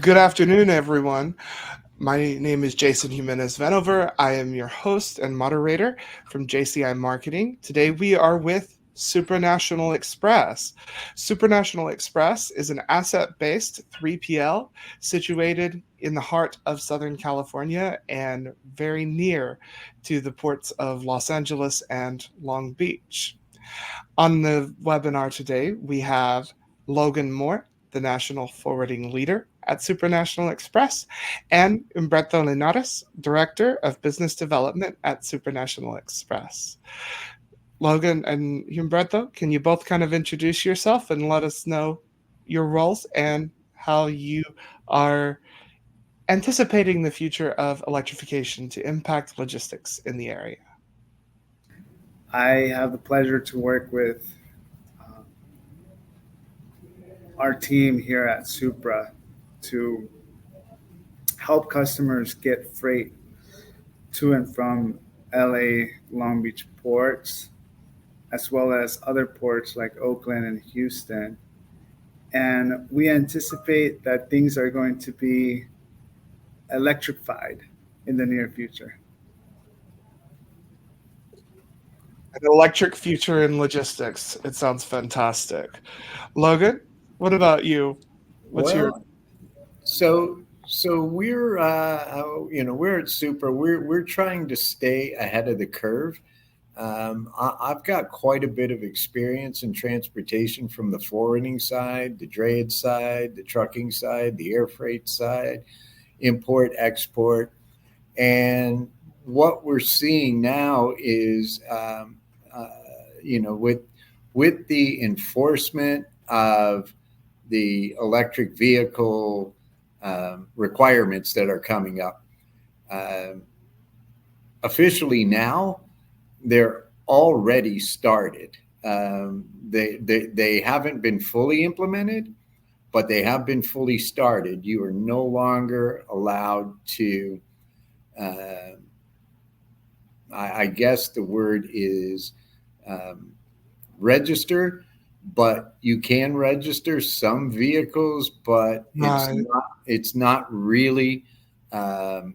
Good afternoon, everyone. My name is Jason Jimenez Vanover. I am your host and moderator from JCI Marketing. Today we are with Supra National Express. Supra National Express is an asset based 3PL situated in the heart of Southern California and very near to the ports of Los Angeles and Long Beach. On the webinar today, we have Logan Moore, the national forwarding leader at Supranational Express, and Humberto Linares, Director of Business Development at Supranational Express. Logan and Humberto, can you both kind of introduce yourself and let us know your roles and how you are anticipating the future of electrification to impact logistics in the area? I have the pleasure to work with uh, our team here at Supra to help customers get freight to and from LA Long Beach ports, as well as other ports like Oakland and Houston. And we anticipate that things are going to be electrified in the near future. An electric future in logistics. It sounds fantastic. Logan, what about you? What's your Well, so we're at Super. We're trying to stay ahead of the curve. I've got quite a bit of experience in transportation from the forwarding side, the drayage side, the trucking side, the air freight side, import, export, and what we're seeing now is, uh, with the enforcement of the electric vehicle requirements that are coming up. Um, Officially now, they're already started. They haven't been fully implemented, but they have been fully started. You are no longer allowed to, uh, I guess the word is um, register, but you can register some vehicles, but right? it's not really, um,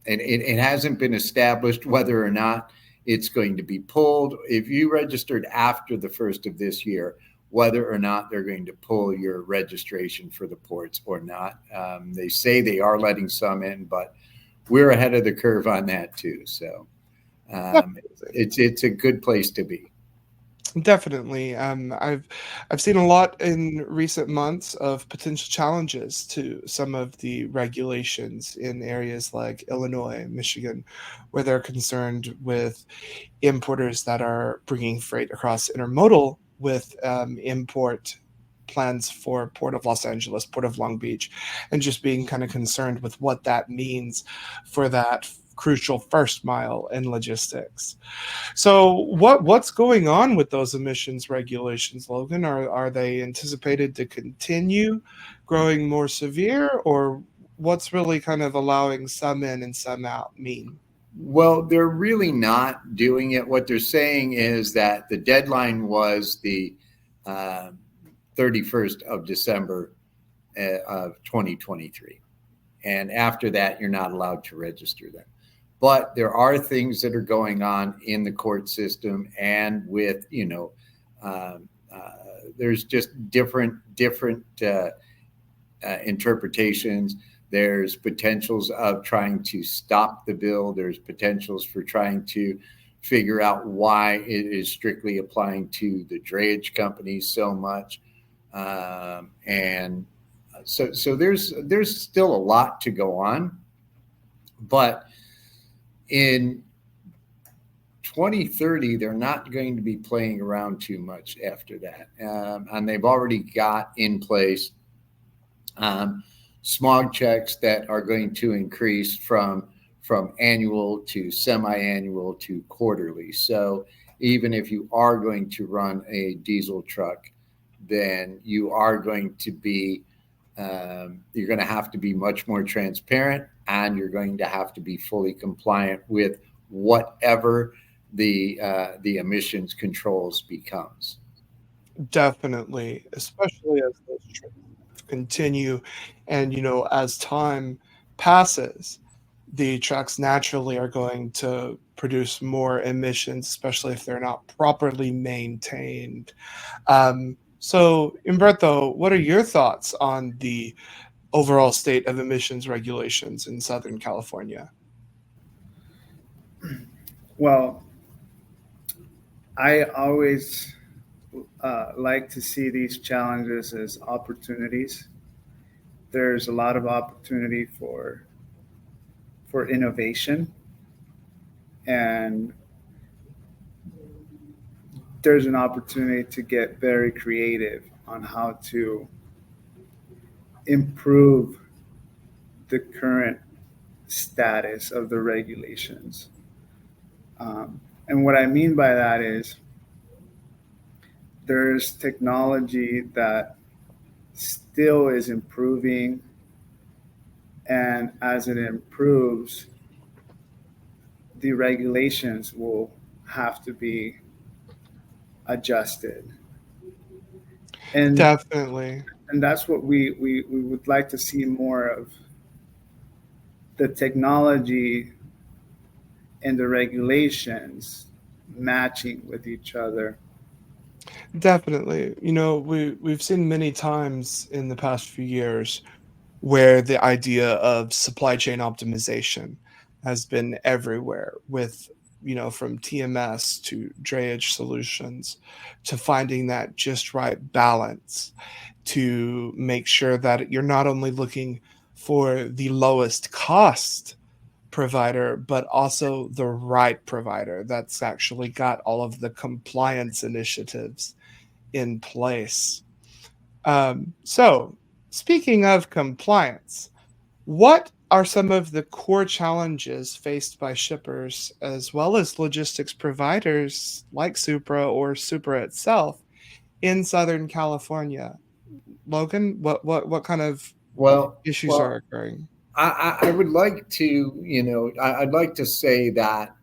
and it hasn't been established whether or not it's going to be pulled. If you registered after the first of this year, whether or not they're going to pull your registration for the ports or not. They say they are letting some in, but we're ahead of the curve on that too. So it's a good place to be. Definitely. I've seen a lot in recent months of potential challenges to some of the regulations in areas like Illinois, Michigan, where they're concerned with importers that are bringing freight across intermodal with import plans for Port of Los Angeles, Port of Long Beach, and just being kind of concerned with what that means for that crucial first mile in logistics. So what's going on with those emissions regulations, Logan? Are they anticipated to continue growing more severe, or what's really kind of allowing some in and some out mean? Well, they're really not doing it. What they're saying is that the deadline was the uh, 31st of December of 2023. And after that, you're not allowed to register them. But there are things that are going on in the court system and with, um, uh, there's just different interpretations. There's potentials of trying to stop the bill. There's potentials for trying to figure out why it is strictly applying to the drayage companies so much. And so there's still a lot to go on, but in 2030 they're not going to be playing around too much after that, and they've already got in place um, smog checks that are going to increase from annual to semi-annual to quarterly. So even if you are going to run a diesel truck, then you're going to have to be much more transparent, and you're going to have to be fully compliant with whatever the emissions controls becomes. Definitely, especially as those continue. And, as time passes, the trucks naturally are going to produce more emissions, especially if they're not properly maintained. So, Umberto, what are your thoughts on the overall state of emissions regulations in Southern California? Well, I always like to see these challenges as opportunities. There's a lot of opportunity for innovation, and there's an opportunity to get very creative on how to improve the current status of the regulations. And what I mean by that is there's technology that still is improving, and as it improves, the regulations will have to be adjusted. And Definitely. and that's what we would like to see more of, the technology and the regulations matching with each other. Definitely. We've seen many times in the past few years where the idea of supply chain optimization has been everywhere with, from TMS to drayage solutions to finding that just right balance to make sure that you're not only looking for the lowest cost provider, but also the right provider that's actually got all of the compliance initiatives in place. So, speaking of compliance, what are some of the core challenges faced by shippers as well as logistics providers like Supra or Supra itself in Southern California? Logan, what kind of Well, issues are well, occurring? I would like to, I'd like to say that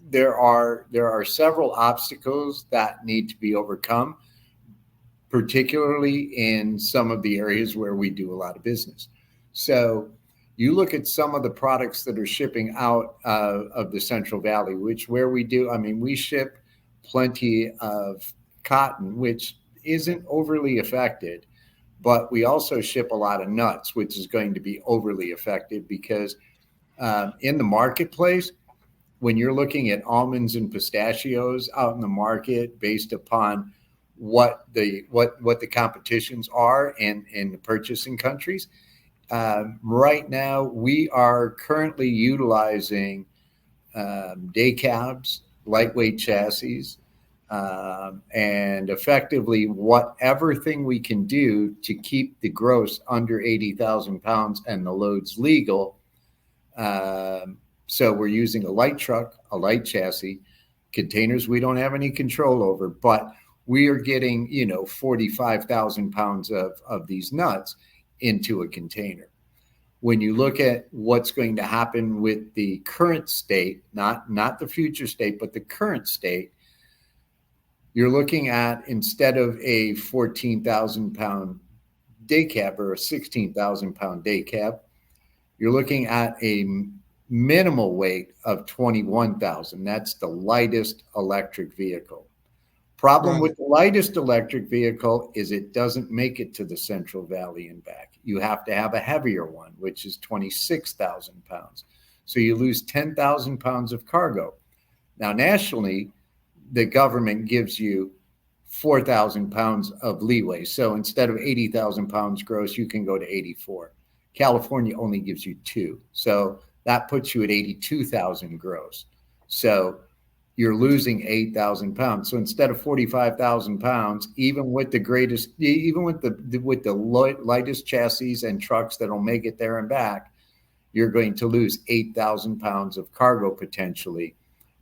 there are several obstacles that need to be overcome, particularly in some of the areas where we do a lot of business. So you look at some of the products that are shipping out of the Central Valley, which where we do, I mean, we ship plenty of cotton, which isn't overly affected, but we also ship a lot of nuts, which is going to be overly affected because in the marketplace, when you're looking at almonds and pistachios out in the market based upon what the competitions are in the purchasing countries, right now we are currently utilizing day cabs, lightweight chassis, and effectively whatever thing we can do to keep the gross under 80,000 pounds and the loads legal. So we're using a light truck, a light chassis, containers we don't have any control over, but we are getting, 45,000 pounds of these nuts into a container. When you look at what's going to happen with the current state, not the future state, but the current state, you're looking at, instead of a 14,000 pound day cab or a 16,000 pound day cab, you're looking at a minimal weight of 21,000. That's the lightest electric vehicle. Problem Right. with the lightest electric vehicle is it doesn't make it to the Central Valley and back. You have to have a heavier one, which is 26,000 pounds. So you lose 10,000 pounds of cargo. Now, nationally, the government gives you 4,000 pounds of leeway. So instead of 80,000 pounds gross, you can go to 84. California only gives you 2. So that puts you at 82,000 gross. So you're losing 8,000 pounds. So instead of 45,000 pounds, even with the lightest chassis and trucks that'll make it there and back, you're going to lose 8,000 pounds of cargo potentially,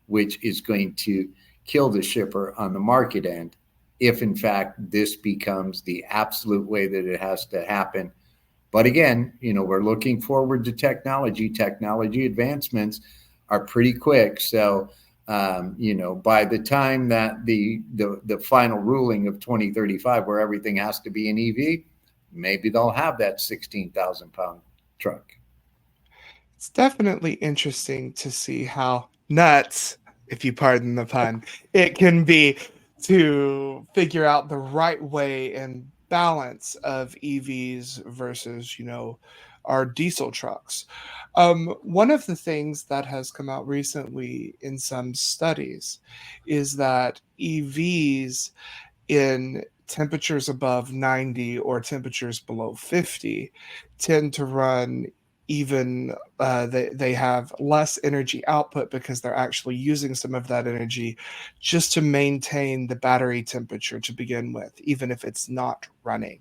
which is going to kill the shipper on the market end if in fact this becomes the absolute way that it has to happen. But again, we're looking forward to technology. Technology advancements are pretty quick. So by the time that the final ruling of 2035, where everything has to be an EV, maybe they'll have that 16,000 pound truck. It's definitely interesting to see how nuts, if you pardon the pun, it can be to figure out the right way and balance of EVs versus, our diesel trucks. One of the things that has come out recently in some studies is that EVs in temperatures above 90 or temperatures below 50 tend to run even they have less energy output because they're actually using some of that energy just to maintain the battery temperature to begin with, even if it's not running.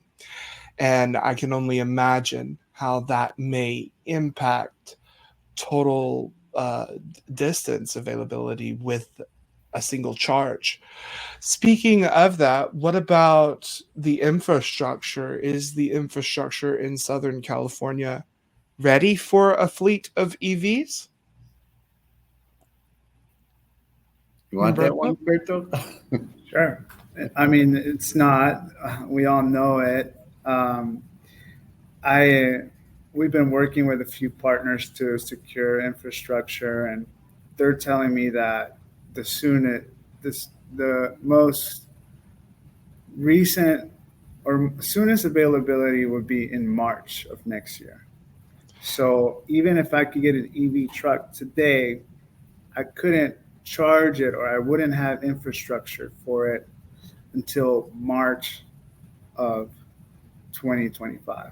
And I can only imagine how that may impact total distance availability with a single charge. Speaking of that, what about the infrastructure? Is the infrastructure in Southern California ready for a fleet of EVs? You want that Humberto? one, Berto? Sure. I mean, it's not. We all know it. I we've been working with a few partners to secure infrastructure, and they're telling me that the soonest, the most recent or soonest availability would be in March of next year. So even if I could get an EV truck today, I couldn't charge it or I wouldn't have infrastructure for it until March of 2025.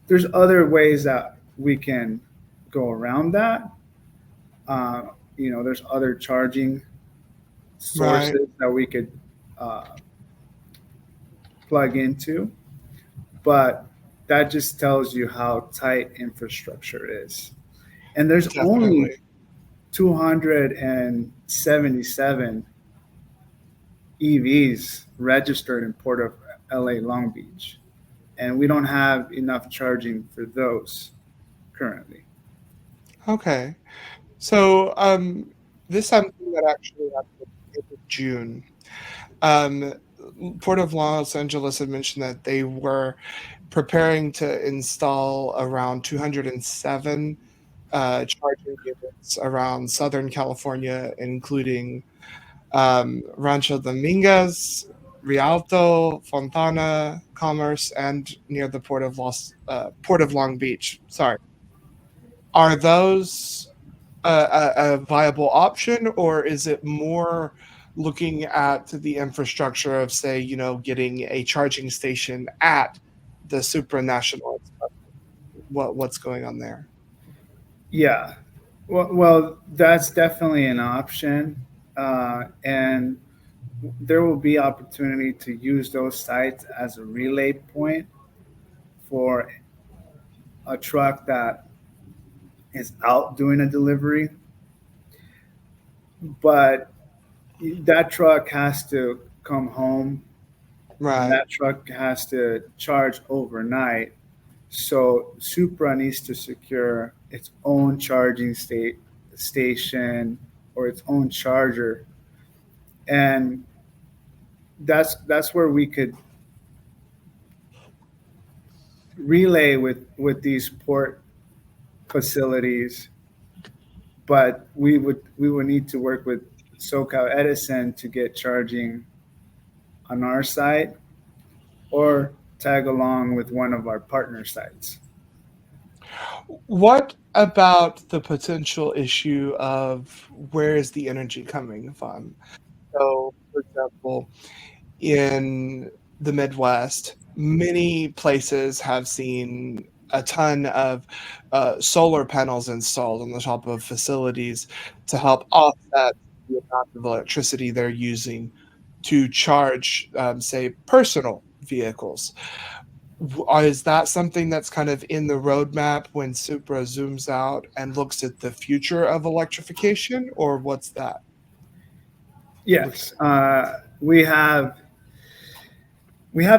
There's other ways that we can go around that. There's other charging Right. sources that we could uh, plug into, but that just tells you how tight infrastructure is. And there's only Definitely. 277 EVs registered in Port of LA Long Beach, and we don't have enough charging for those currently. Okay. So, this is something that actually happened in June. Um, Port of Los Angeles had mentioned that they were preparing to install around 207 charging units around Southern California, including Rancho Dominguez, Rialto, Fontana, Commerce, and near the Port of Long Beach. Sorry, are those a viable option, or is it more looking at the infrastructure of, say, getting a charging station at the Supra National Express? What's going on there? Yeah, well, that's definitely an option, and there will be opportunity to use those sites as a relay point for a truck that is out doing a delivery, but that truck has to come home and Right. that truck has to charge overnight. So Supra needs to secure its own charging station or its own charger, and that's where we could relay with these port facilities, but we would need to work with SoCal Edison to get charging on our site or tag along with one of our partner sites. What about the potential issue of where is the energy coming from? So, for example, in the Midwest, many places have seen a ton of solar panels installed on the top of facilities to help offset the amount of electricity they're using to charge, say, personal vehicles. Is that something that's kind of in the roadmap when Supra zooms out and looks at the future of electrification, or what's that looking Yes, we have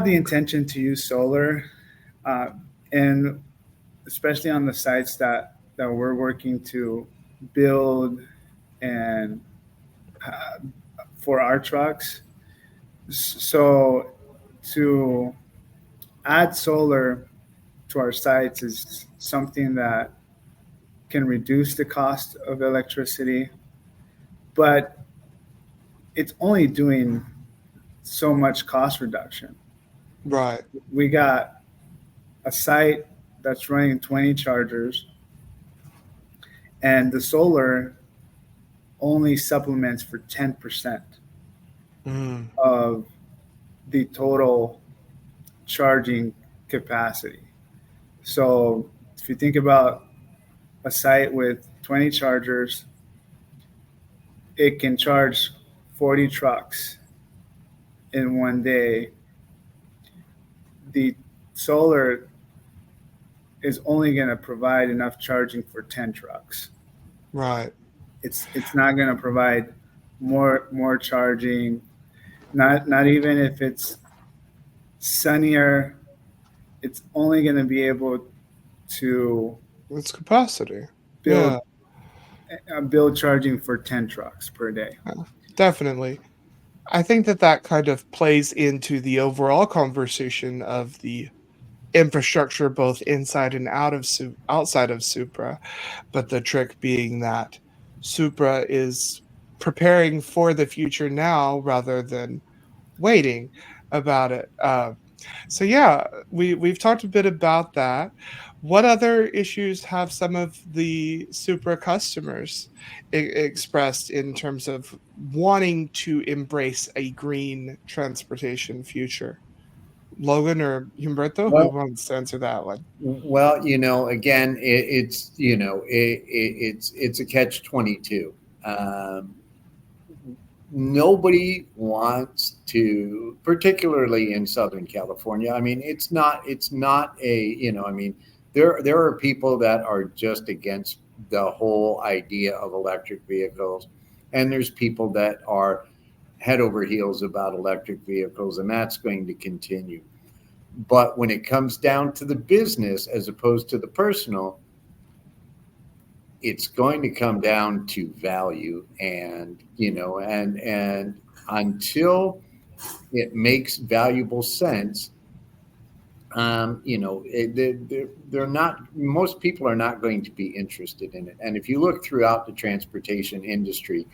the intention to use solar, uh, and especially on the sites that we're working to build and uh, for our trucks. So to add solar to our sites is something that can reduce the cost of electricity, but it's only doing so much cost reduction. Right. We got a site that's running 20 chargers, and the solar only supplements for 10% Mm, of the total charging capacity. So if you think about a site with 20 chargers, it can charge 40 trucks in one day. The solar is only going to provide enough charging for 10 trucks. right. It's not going to provide more charging. Not even if it's sunnier, it's only going to be able to It's capacity. build Yeah, build charging for 10 trucks per day. yeah, definitely. I think that that kind of plays into the overall conversation of the infrastructure, both inside and outside of Supra. But the trick being that Supra is preparing for the future now rather than waiting about it. So yeah, we've talked a bit about that. What other issues have some of the Supra customers expressed in terms of wanting to embrace a green transportation future? Logan or Humberto, who Well, wants to answer that one? well, again, it's it's a catch 22. Um, Nobody wants to, particularly in Southern California. I mean, it's not a, I mean, there are people that are just against the whole idea of electric vehicles, and there's people that are head over heels about electric vehicles, and that's going to continue. But when it comes down to the business as opposed to the personal, it's going to come down to value, and and until it makes valuable sense, they're not, most people are not going to be interested in it. And if you look throughout the transportation industry,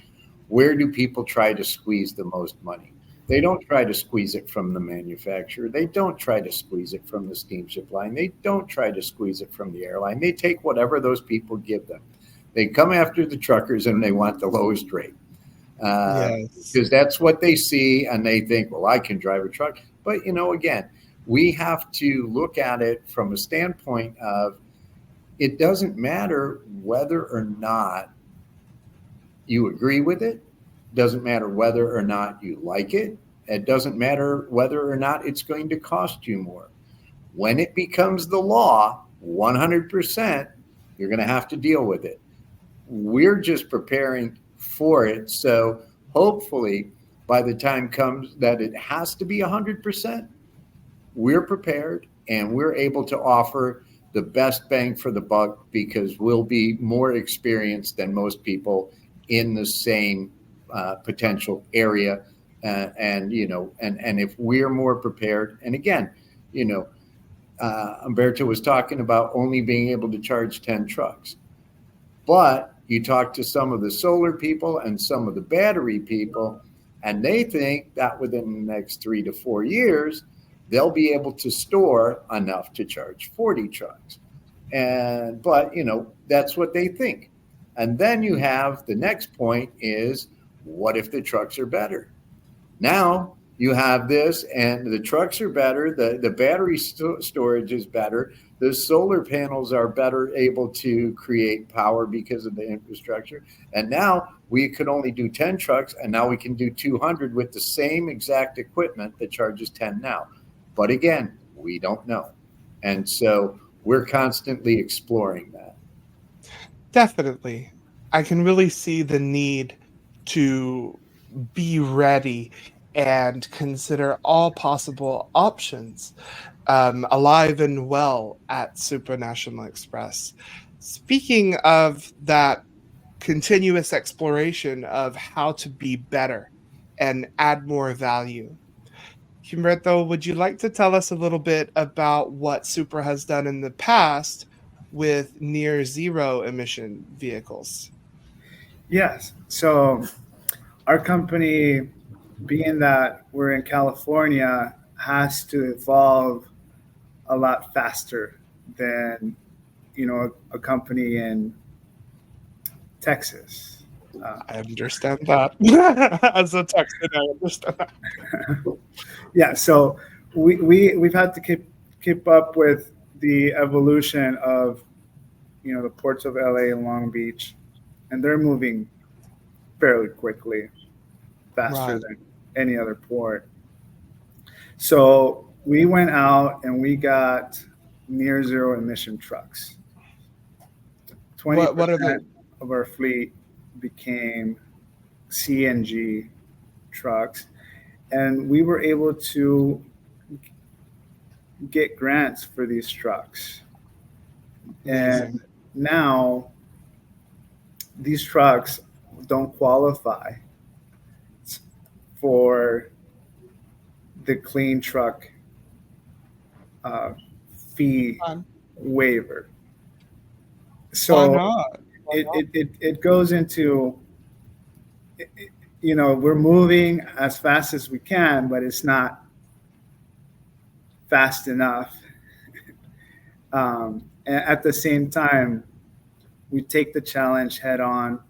where do people try to squeeze the most money? They don't try to squeeze it from the manufacturer. They don't try to squeeze it from the steamship line. They don't try to squeeze it from the airline. They take whatever those people give them. They come after the truckers and they want the lowest rate, Yes, because that's what they see, and they think, well, I can drive a truck. But again, we have to look at it from a standpoint of, it doesn't matter whether or not you agree with it. Doesn't matter whether or not you like it. It doesn't matter whether or not it's going to cost you more. When it becomes the law, 100%, you're going to have to deal with it. We're just preparing for it. So hopefully, by the time comes that it has to be 100%, we're prepared and we're able to offer the best bang for the buck, because we'll be more experienced than most people in the same potential area. And if we're more prepared, and again, you know, Humberto was talking about only being able to charge 10 trucks. But you talk to some of the solar people and some of the battery people, and they think that within the next 3 to 4 years, they'll be able to store enough to charge 40 trucks. But that's what they think. And then you have the next point is, what if the trucks are better? Now you have this, and the trucks are better. The battery storage is better. The solar panels are better able to create power because of the infrastructure. And now we could only do 10 trucks, and now we can do 200 with the same exact equipment that charges 10 now. But again, we don't know. And so we're constantly exploring that. definitely. I can really see the need to be ready and consider all possible options alive and well at Supra National Express. Speaking of that continuous exploration of how to be better and add more value, Humberto, would you like to tell us a little bit about what Supra has done in the past with near zero emission vehicles? Yes. So our company, being that we're in California, has to evolve a lot faster than a company in Texas. Uh, I understand that. As a Texan, I understand that. yeah. So we've had to keep up with the evolution of the ports of LA and Long Beach, and they're moving fairly quickly, faster Right. than any other port. So we went out and we got near zero emission trucks. Twenty What are the percent of our fleet became CNG trucks, and we were able to get grants for these trucks. amazing? And now these trucks don't qualify for the clean truck uh, fee Fun. waiver. Why So not? it goes into, we're moving as fast as we can, but it's not fast enough. And at the same time, we take the challenge head on,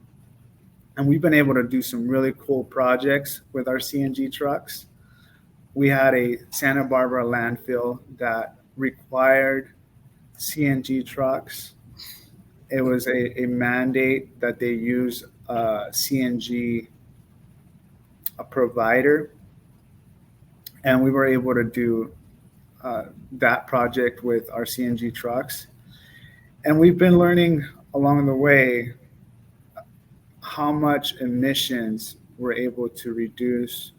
and we've been able to do some really cool projects with our CNG trucks. We had a Santa Barbara landfill that required CNG trucks. It was a mandate that they use a CNG a provider, and we were able to do that project with our CNG trucks. And we've been learning along the way how much emissions we're able to reduce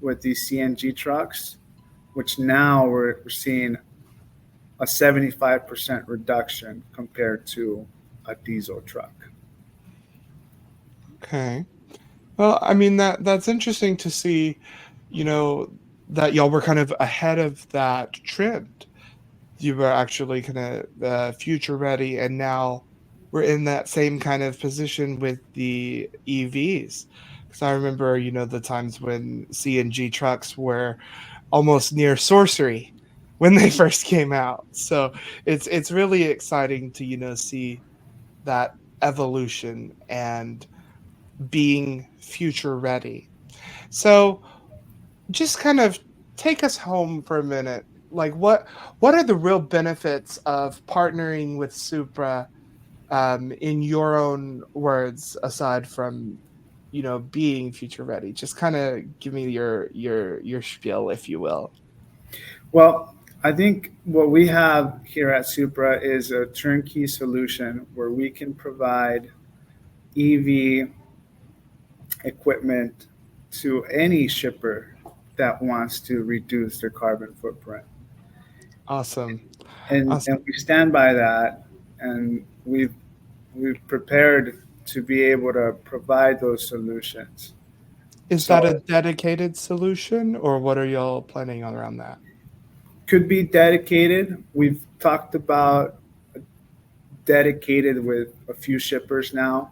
with these CNG trucks, which now we're seeing a 75% reduction compared to a diesel truck. Okay. Well, I mean that's interesting to see, you know, that y'all were kind of ahead of that trend. You were actually kind of future ready, and now we're in that same kind of position with the EVs. Because I remember, the times when CNG trucks were almost near sorcery when they first came out. So it's really exciting to see that evolution and being future ready. So just kind of take us home for a minute. Like what are the real benefits of partnering with Supra, in your own words, aside from being future ready? Just kind of give me your spiel, if you will. Well, I think what we have here at Supra is a turnkey solution where we can provide EV equipment to any shipper that wants to reduce their carbon footprint. Awesome. And Awesome. we stand by that, and we've prepared to be able to provide those solutions. Is that a So dedicated solution, or what are y'all planning on around that? could be dedicated. We've talked about dedicated with a few shippers now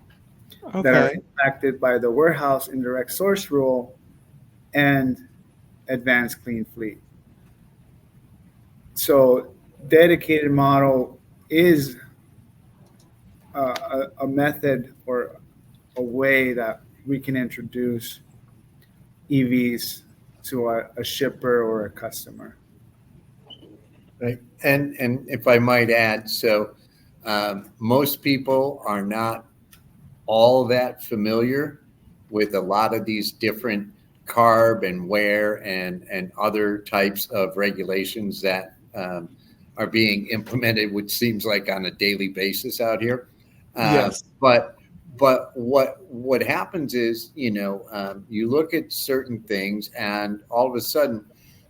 that are Okay. impacted by the warehouse indirect source rule and advanced clean fleet. So dedicated model is a method or a way that we can introduce EVs to a shipper or a customer. Right. And if I might add, so most people are not all that familiar with a lot of these different carb and wear and other types of regulations that are being implemented, which seems like on a daily basis out here. Yes. But what happens is, you look at certain things, and all of a sudden,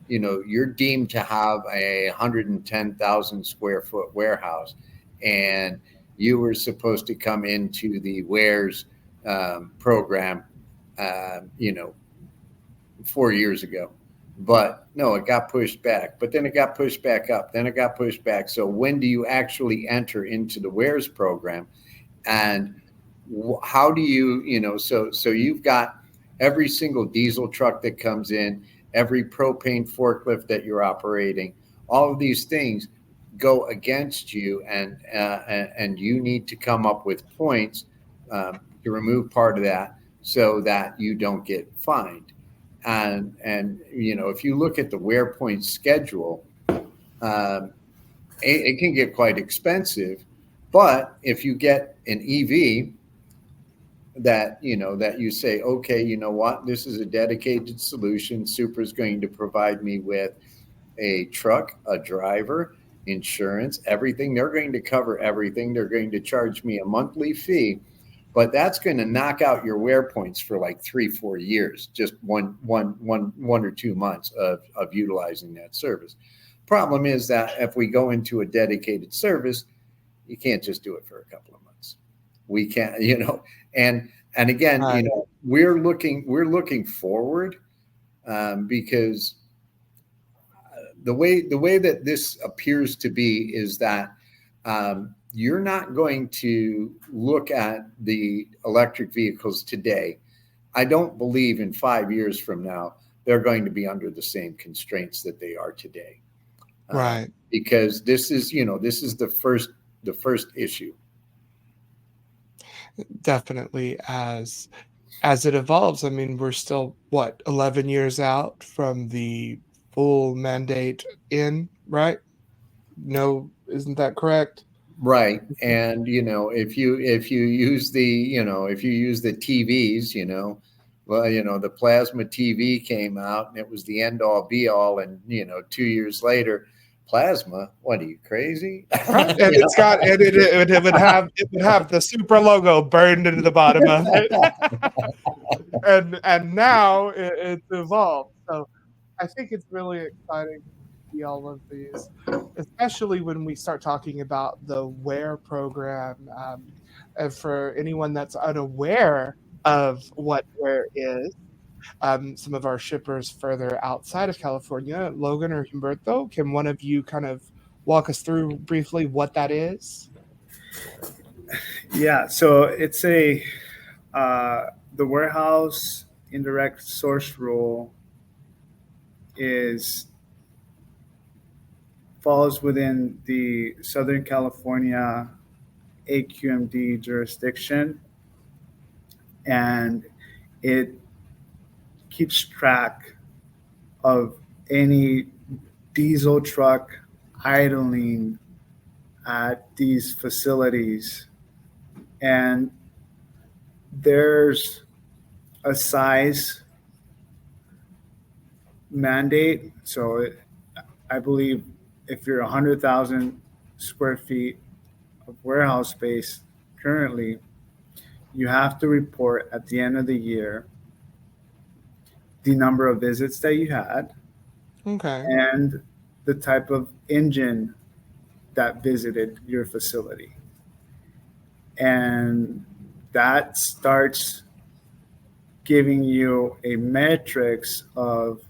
you're deemed to have a 110,000 square foot warehouse, and you were supposed to come into the wares program, 4 years ago. But no, it got pushed back. But then it got pushed back up. Then it got pushed back. So when do you actually enter into the wares program? And how do you, so you've got every single diesel truck that comes in, every propane forklift that you're operating, all of these things go against you, and you need to come up with points to remove part of that so that you don't get fined. And if you look at the wear point schedule, it can get quite expensive. But if you get an EV that you say, okay, you know what, this is a dedicated solution. Supra is going to provide me with a truck, a driver, insurance, everything. They're going to cover everything. They're going to charge me a monthly fee, but that's going to knock out your wear points for like 3-4 years, just one or 2 months of utilizing that service. Problem is that if we go into a dedicated service, you can't just do it for a couple of months. We can't, and again, Right. we're looking forward, because the way that this appears to be is that you're not going to look at the electric vehicles today. I don't believe in 5 years from now they're going to be under the same constraints that they are today, Right. because this is the first issue. Definitely, as it evolves. I mean, we're still what, 11 years out from the full mandate in, right? No, isn't that correct? Right. And if you use the TVs, well, the plasma TV came out and it was the end all be all, and 2 years later, plasma, what are you, crazy? Right, and it would have the Supra logo burned into the bottom of it, and now it's evolved. So I think it's really exciting to see all of these, especially when we start talking about the WARE program. And for anyone that's unaware of what WARE is, some of our shippers further outside of California, Logan or Humberto, can one of you kind of walk us through briefly what that is? Yeah, so it's the warehouse indirect source rule is falls within the Southern California AQMD jurisdiction, and it keeps track of any diesel truck idling at these facilities. And there's a size mandate. So I believe if you're 100,000 square feet of warehouse space currently, you have to report at the end of the year the number of visits that you had Okay. and the type of engine that visited your facility. And that starts giving you a matrix of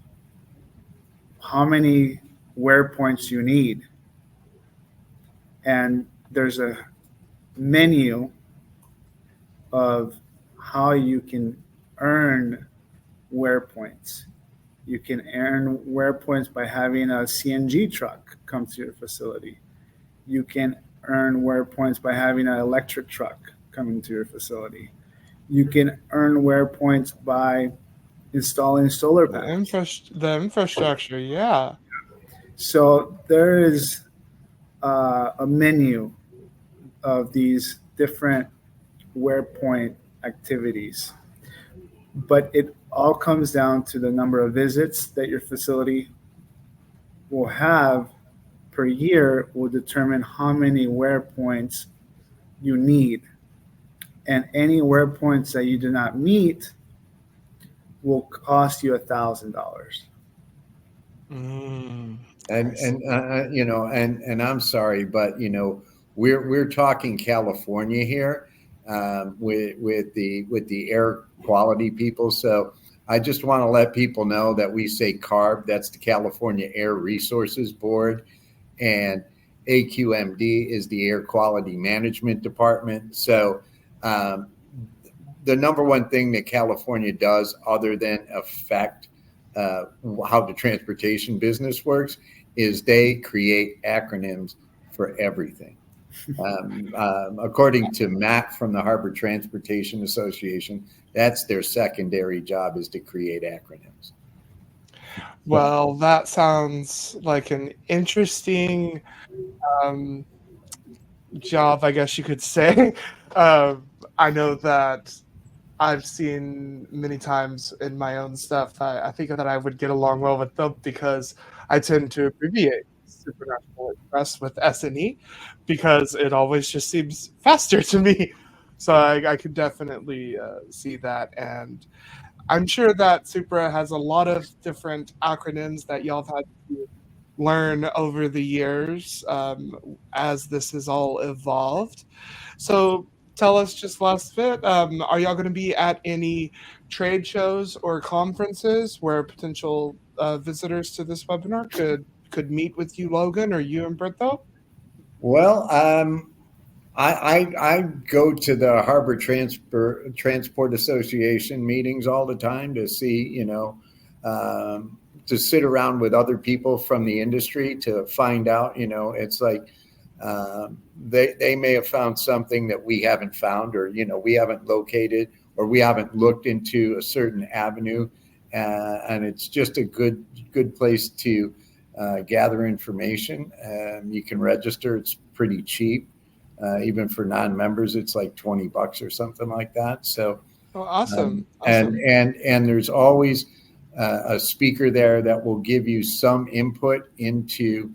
how many wear points you need. And there's a menu of how you can earn wear points. You can earn wear points by having a CNG truck come to your facility. You can earn wear points by having an electric truck coming to your facility. You can earn wear points by installing solar The panels. infrastructure, yeah. So there is a menu of these different wear point activities, but it all comes down to the number of visits that your facility will have per year will determine how many wear points you need. And any wear points that you do not meet will cost you $1,000. I see. And I'm sorry, but we're talking California here, with the air quality people. So I just want to let people know that we say CARB, that's the California Air Resources Board, and AQMD is the Air Quality Management Department. So um, the number one thing that California does, other than affect uh, how the transportation business works, is they create acronyms for everything. According to Matt from the Harbor Transportation Association, that's their secondary job, is to create acronyms. Well, that sounds like an interesting um, job, I guess you could say. I know that I've seen many times in my own stuff. I think that I would get along well with them because I tend to abbreviate Supernational Express with SNE because it always just seems faster to me. So I could definitely see that. And I'm sure that Supra has a lot of different acronyms that y'all have had to learn over the years as this has all evolved. So tell us just last bit, are y'all going to be at any trade shows or conferences where potential visitors to this webinar could meet with you, Logan, or you, Humberto? Well, I go to the Harbor Transport Association meetings all the time to see, to sit around with other people from the industry to find out, it's like they may have found something that we haven't found, or, we haven't located, or we haven't looked into a certain avenue. And it's just a good place to gather information. You can register. It's pretty cheap. Even for non-members, it's like $20 or something like that. So, Oh, awesome. and Awesome. there's always a speaker there that will give you some input into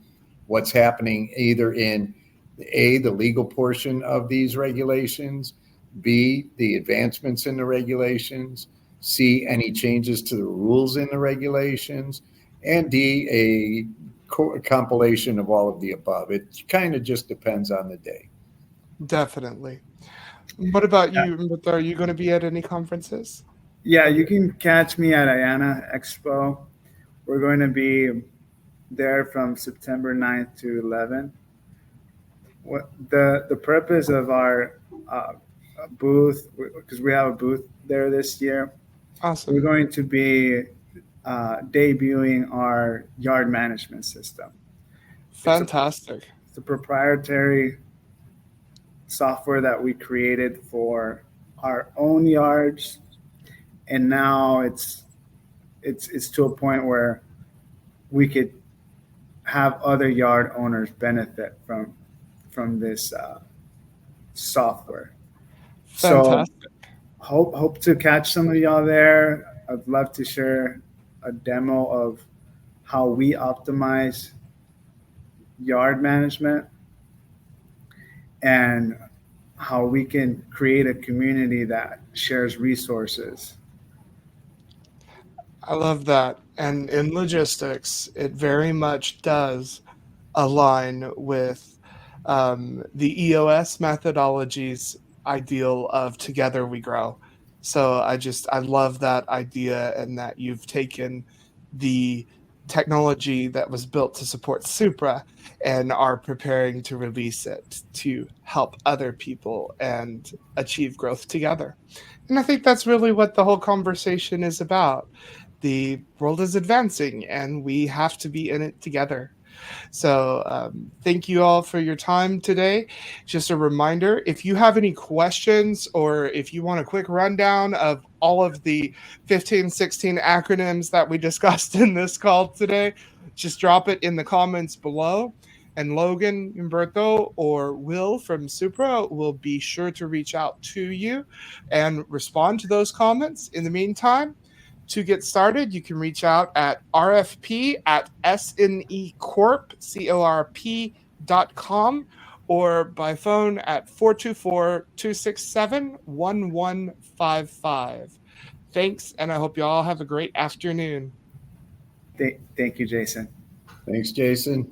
what's happening, either in the legal portion of these regulations, B, the advancements in the regulations, C, any changes to the rules in the regulations, and D, a compilation of all of the above. It kind of just depends on the day. Definitely. What about you, Humberto? Are you going to be at any conferences? Yeah, you can catch me at IANA Expo. We're going to be there from September 9th to 11th. What the purpose of our uh, booth, because we have a booth there this year, we're Awesome. going to be debuting our yard management system. It's a Fantastic. it's a proprietary software that we created for our own yards, and now it's to a point where we could have other yard owners benefit from this software. So Fantastic. hope to catch some of y'all there. I'd love to share a demo of how we optimize yard management and how we can create a community that shares resources. I love that. And in logistics, it very much does align with the EOS methodology's ideal of together we grow. So I love that idea and that you've taken the technology that was built to support Supra and are preparing to release it to help other people and achieve growth together. And I think that's really what the whole conversation is about. The world is advancing and we have to be in it together. So, thank you all for your time today. Just a reminder, if you have any questions or if you want a quick rundown of all of the 15, 16 acronyms that we discussed in this call today, just drop it in the comments below. And Logan, Humberto, or Will from Supra will be sure to reach out to you and respond to those comments. In the meantime, to get started, you can reach out at rfp at snecorp.com or by phone at 424-267-1155. Thanks, and I hope you all have a great afternoon. Thank you, Jason. Thanks, Jason.